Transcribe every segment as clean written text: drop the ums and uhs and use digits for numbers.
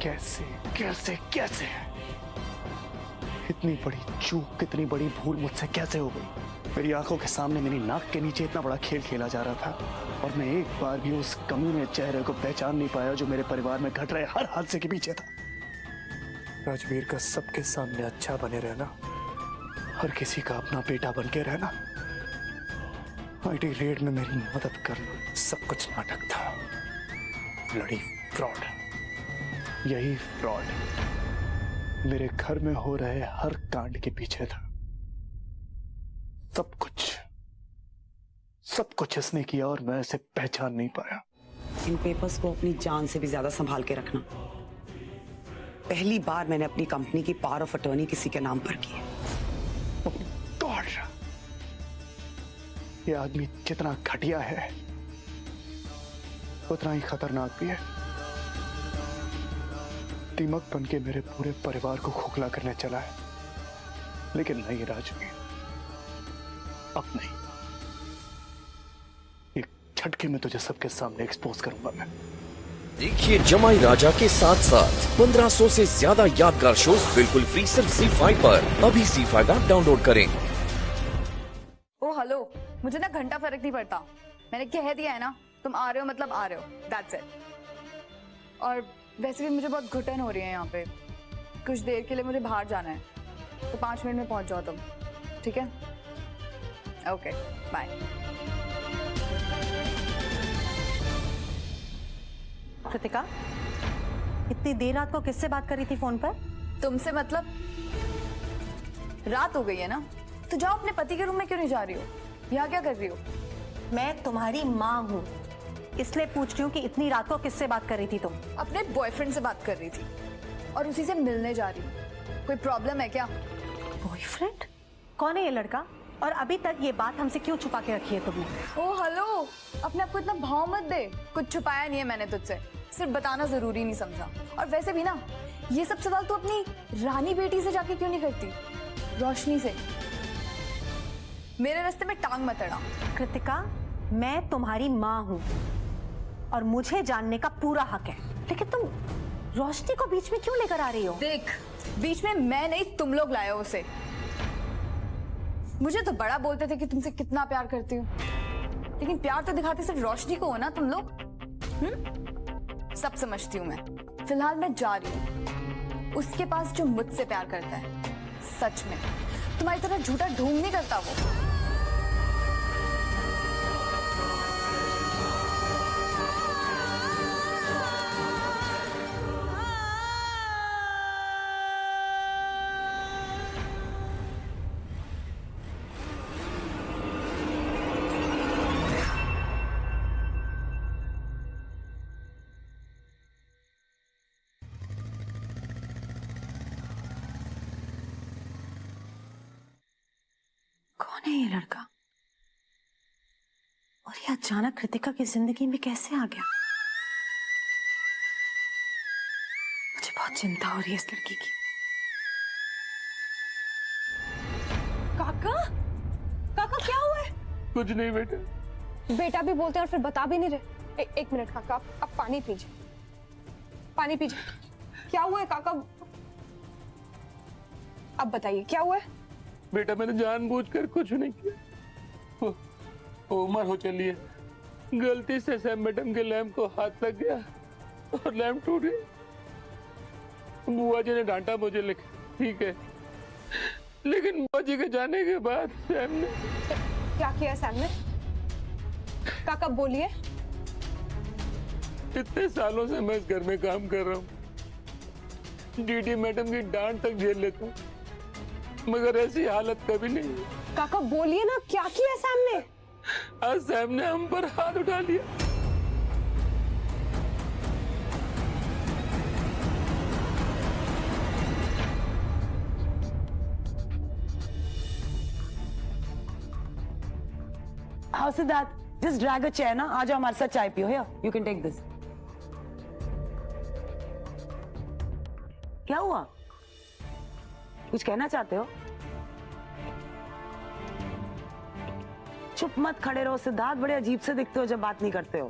कैसे कैसे कैसे इतनी बड़ी चूक, इतनी बड़ी भूल मुझसे कैसे हो गई? मेरी आंखों के सामने मेरी नाक के नीचे इतना बड़ा खेल खेला जा रहा था और मैं एक बार भी उस कमीने चेहरे को पहचान नहीं पाया जो मेरे परिवार में घट रहे हर हादसे के पीछे था। राजवीर का सबके सामने अच्छा बने रहना, हर किसी का अपना बेटा बन के रहना, आईटी रेड में मेरी मदद करना, सब कुछ नाटक था। ब्लडी फ्रॉड, यही फ्रॉड मेरे घर में हो रहे हर कांड के पीछे था। सब कुछ इसने किया और मैं इसे पहचान नहीं पाया। इन पेपर्स को अपनी जान से भी ज्यादा संभाल के रखना। पहली बार मैंने अपनी कंपनी की पावर ऑफ अटॉर्नी किसी के नाम पर की है। ये आदमी जितना घटिया है उतना ही खतरनाक भी है। दीमक बन के मेरे पूरे परिवार को खोखला करने चला है। लेकिन नहीं राजवीर, अब नहीं। एक झटके में तुझे सबके सामने एक्सपोज करूंगा मैं। देखिए जमाई राजा के साथ साथ 1500 से ज्यादा यादगार शोज बिल्कुल फ्री सिर्फ ZEE5 पर। अभी ZEE5 ऐप डाउनलोड करें। ओ हेलो, मुझे ना घंटा फर्क नहीं पड़ता। मैंने कह दिया है ना, तुम आ रहे हो मतलब आ रहे हो, दैट्स इट। और वैसे भी मुझे बहुत घुटन हो रही है यहाँ पे। कुछ देर के लिए मुझे बाहर जाना है, तो 5 मिनट में पहुंच जाओ तुम, ठीक है? Okay, bye. कृतिका, इतनी देर रात को किससे बात कर रही थी फोन पर? तुमसे मतलब? रात हो गई है ना, तो जाओ अपने पति के रूम में, क्यों नहीं जा रही हो? यहाँ क्या कर रही हो? मैं तुम्हारी माँ हूँ, इसलिए पूछ रही हूँ कि इतनी रात को किससे बात कर रही थी तुम? अपने बॉयफ्रेंड से बात कर रही थी और उसी से मिलने जा रही हूँ। कोई प्रॉब्लम है क्या? बॉयफ्रेंड? कौन है ये लड़का? और अभी तक ये बात हमसे क्यों छुपा के रखी है तुमने? ओ हेलो, अपने आप को इतना भाव मत दे। कुछ छुपाया नहीं है मैंने तुझसे, सिर्फ बताना जरूरी नहीं समझा। और वैसे भी ना, ये सब सवाल तू अपनी रानी बेटी से जाके क्यों नहीं करती, रोशनी से? मेरे रास्ते में टांग मत अड़ा। कृतिका, मैं तुम्हारी माँ हूँ और मुझे जानने का पूरा हक है, लेकिन तुम रोशनी को बीच में क्यों लेकर आ रही हो? देख, बीच में मैं नहीं, तुम लोग लाए हो उसे। मुझे तो बड़ा बोलते थे कि तुमसे कितना प्यार करती हूँ, लेकिन प्यार तो दिखाते सिर्फ रोशनी को हो ना तुम लोग। सब समझती हूँ मैं। फिलहाल मैं जा रही हूँ उसके पास जो मुझसे प्यार करता है। सच में तुम्हारी तरह झूठा ढोंग नहीं करता वो। कौन है ये लड़का? और ये अचानक कृतिका की जिंदगी में कैसे आ गया? मुझे बहुत चिंता हो रही है इस लड़की की। काका, काका क्या हुआ है? कुछ नहीं बेटा। बेटा भी बोलते हैं और फिर बता भी नहीं रहे। एक मिनट काका, आप पानी पीजिए, पानी पीजिए। क्या हुआ है काका? अब बताइए क्या हुआ है? बेटा मैंने जानबूझकर कुछ नहीं किया। वो उम्र हो चली है, गलती से सैम मैडम के लैंप को हाथ लग गया और लैंप टूट गया। बुआ जी ने डांटा मुझे, ठीक है, लेकिन बुआ जी के जाने के बाद सैम ने क्या किया? सैम ने? काका बोलिए। इतने सालों से मैं इस घर में काम कर रहा हूँ, डीडी मैडम की डांट तक झेल लेता हूँ, मगर ऐसी हालत कभी नहीं। काका बोलिए ना, क्या किया सैम ने? आज सैम ने हम पर हाथ उठा लिया। हाँ Siddharth, just drag a chair ना, आ जाओ हमारे साथ चाय पियो। Here, you can take this. क्या हुआ? कुछ कहना चाहते हो? चुप मत खड़े रहो सिद्धार्थ, बड़े अजीब से दिखते हो जब बात नहीं करते हो।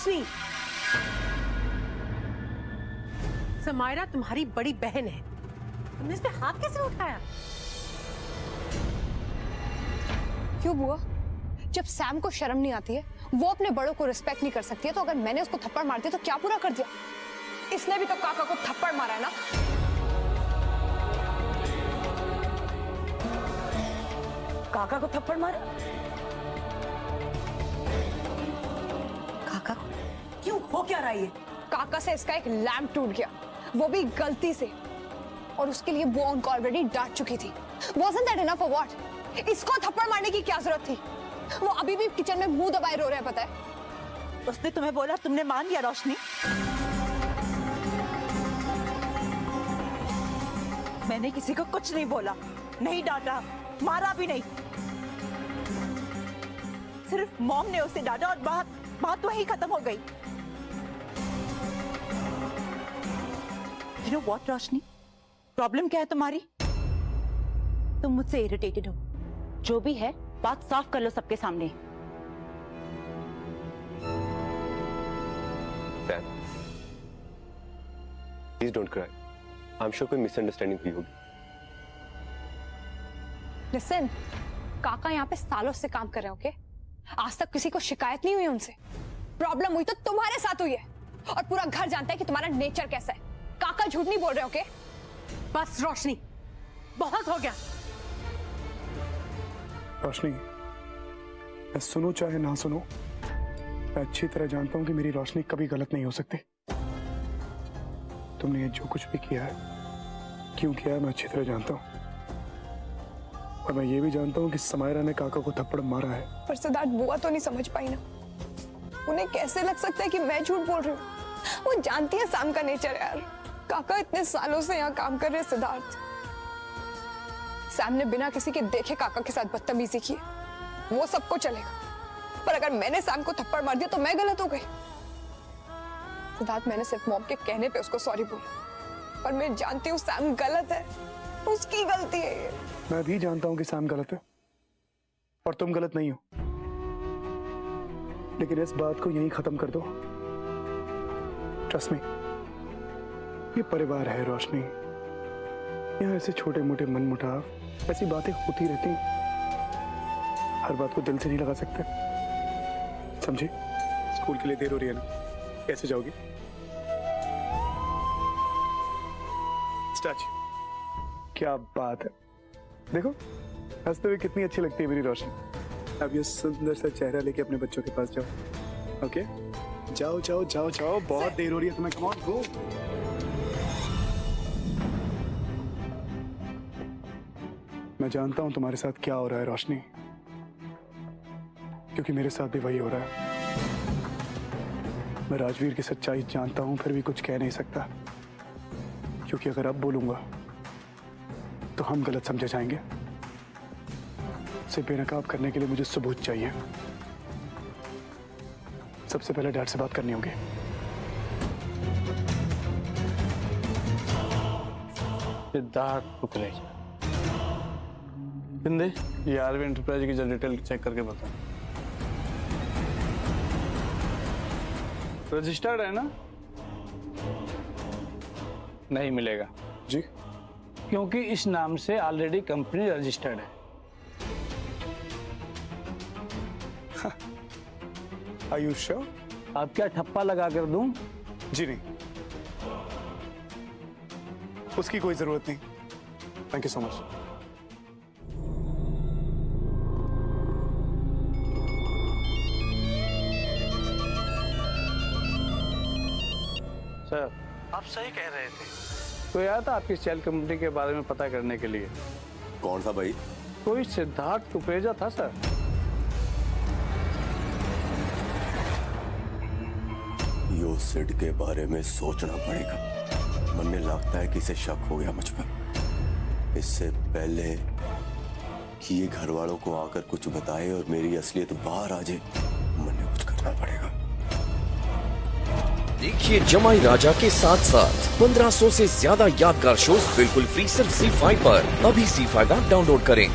रोशनी, समायरा तुम्हारी बड़ी बहन है, तुमने इस पे हाथ कैसे उठाया? क्यों बुआ? जब सैम को शर्म नहीं आती है, वो अपने बड़ों को रिस्पेक्ट नहीं कर सकती है, तो अगर मैंने उसको थप्पड़ मार दिया तो क्या पूरा कर दिया? इसने भी तो काका को थप्पड़ मारा है ना। काका को थप्पड़ मारा? काका को? क्यों, हो क्या रहा है ये? काका से इसका एक लैम्प टूट गया, वो भी गलती से, और उसके लिए वो उनको ऑलरेडी डांट चुकी थी। Wasn't that enough or what? इसको थप्पड़ मारने की क्या जरूरत थी? वो अभी भी किचन में मुंह दबाए रो रहे हैं, पता है? उसने तुम्हें बोला, तुमने मान लिया रोशनी? मैंने किसी को कुछ नहीं बोला, नहीं डांटा, मारा भी नहीं। सिर्फ मॉम ने उसे डांटा और बात वहीं खत्म हो गई। You know what, Roshni? Problem क्या है तुम्हारी? तुम मुझसे इरिटेटेड हो। जो भी है, बात साफ कर लो सबके सामने। Sam, please don't cry. I am sure कोई मिसअंडरस्टैंडिंग हुई होगी। लिसन, काका यहाँ पे सालों से काम कर रहे हैं, ओके? आज तक किसी को शिकायत नहीं हुई उनसे। प्रॉब्लम हुई तो तुम्हारे साथ हुई है, और पूरा घर जानता है कि तुम्हारा नेचर कैसा है। काका झूठ नहीं बोल रहे, ओके? बस रोशनी, बहुत हो गया। रोशनी, मैं सुनो चाहे ना सुनो, मैं अच्छी तरह जानता हूं कि मेरी रोशनी कभी गलत नहीं हो सकती। तुमने ये जो कुछ भी किया है, क्यों किया है, मैं अच्छी तरह जानता हूं। और मैं ये भी जानता हूं कि समायरा ने काका को थप्पड़ मारा है। पर सिद्धार्थ, बुआ तो नहीं समझ पाई ना। उन्हें कैसे लग सकता है कि मैं झूठ बोल रही हूँ? वो जानती है सैम का नेचर यार। काका इतने सालों से यहाँ काम कर रहे हैं सिद्धार्थ। सैम ने बिना किसी के देखे काका के साथ बदतमीजी की, वो सबको चलेगा। पर अगर मैंने सैम को थप्पड़ मार दिया तो मैं गलत हो गई। सिद्धार्थ, मैंने सिर्फ मॉम के कहने पे उसको सॉरी बोला, पर मैं जानती हूँ सैम गलत है, उसकी गलती है ये। मैं भी जानता हूं कि सैम गलत है और तुम गलत नहीं हो, लेकिन इस बात को यहीं खत्म कर दो। ट्रस्ट मी, ये परिवार है रोशनी। यहाँ ऐसे छोटे मोटे मनमुटाव, ऐसी बातें होती रहती हैं। हर बात को दिल से नहीं लगा सकते, समझे? स्कूल के लिए देर हो रही है ना, कैसे जाओगी? स्टार्ट। क्या बात है, देखो हंसते हुए कितनी अच्छी लगती है मेरी रोशनी। अब ये सुंदर सा चेहरा लेके अपने बच्चों के पास जाओ। ओके, जाओ जाओ जाओ जाओ, बहुत देर हो रही है तुम्हें। कम ऑन, गो। मैं जानता हूं तुम्हारे साथ क्या हो रहा है रोशनी, क्योंकि मेरे साथ भी वही हो रहा है। मैं राजवीर की सच्चाई जानता हूं, फिर भी कुछ कह नहीं सकता, क्योंकि अगर अब बोलूंगा तो हम गलत समझे जाएंगे। उसे बेनकाब करने के लिए मुझे सबूत चाहिए। सबसे पहले डैड से बात करनी होगी। सिद्धार्थ कुकरेजा, बिंदे, ये आरवी एंटरप्राइज की जरा डिटेल चेक करके बता। रजिस्टर्ड है ना? नहीं मिलेगा जी, क्योंकि इस नाम से ऑलरेडी कंपनी रजिस्टर्ड है। Are you sure? आप क्या ठप्पा लगा कर दूं? जी नहीं, उसकी कोई जरूरत नहीं। Thank you so much. Sir, आप सही कह रहे थे। तो आया था आपकी सेल कंपनी के बारे में पता करने के लिए। कौन सा भाई? कोई सिद्धार्थ कुकरेजा था सर। यो सिड के बारे में सोचना पड़ेगा। मन में लगता है कि इसे शक हो गया मुझ पर। इससे पहले कि ये घर वालों को आकर कुछ बताए और मेरी असलियत बाहर आ जाए, मन में कुछ करना पड़ेगा। देखिए जमाई राजा के साथ साथ 1500 से ज्यादा यादगार शोज बिल्कुल फ्री सिर्फ ZEE5 पर। अभी ZEE5 ऐप डाउनलोड करें।